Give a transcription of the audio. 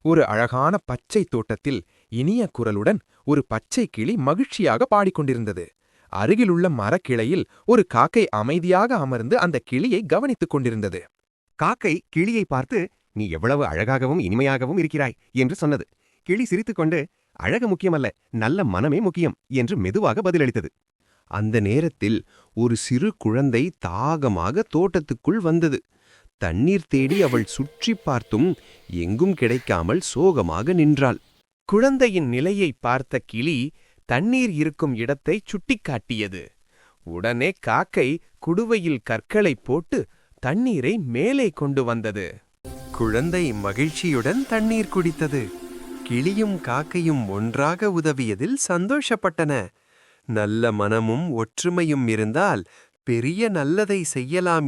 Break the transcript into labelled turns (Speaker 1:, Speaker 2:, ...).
Speaker 1: ஒரு அழகான பச்சை தோட்டத்தில் இனிய குரலுடன் ஒரு பச்சை கிளி மகிழ்ச்சியாக பாடிக்கொண்டிருந்தது. அருகிலுள்ள மரக்கிளையில் ஒரு காக்கை அமைதியாக அமர்ந்து அந்த கிளியை கவனித்துக் கொண்டிருந்தது.
Speaker 2: காக்கை கிளியை பார்த்து, "நீ எவ்வளவு அழகாகவும் இனிமையாகவும் இருக்கிறாய்" என்று சொன்னது. கிளி சிரித்துக்கொண்டு, "அழகு முக்கியமல்ல, நல்ல மனமே முக்கியம்" என்று மெதுவாக பதிலளித்தது.
Speaker 3: அந்த நேரத்தில் ஒரு சிறு குழந்தை தாகமாக தோட்டத்துக்குள் வந்தது. தண்ணீர் தேடி அவள் சுற்றி பார்த்தும் எங்கும் கிடைக்காமல் சோகமாக நின்றாள்.
Speaker 1: குழந்தையின் நிலையை பார்த்த கிளி தண்ணீர் இருக்கும் இடத்தை சுட்டிக்காட்டியது. உடனே காக்கை குடுவையில் கற்களை போட்டு தண்ணீரை மேலே கொண்டு வந்தது.
Speaker 3: குழந்தை மகிழ்ச்சியுடன் தண்ணீர் குடித்தது. கிளியும் காக்கையும் ஒன்றாக உதவியதில் சந்தோஷப்பட்டன. நல்ல மனமும் ஒற்றுமையும் இருந்தால் பெரிய நல்லதை செய்யலாம்.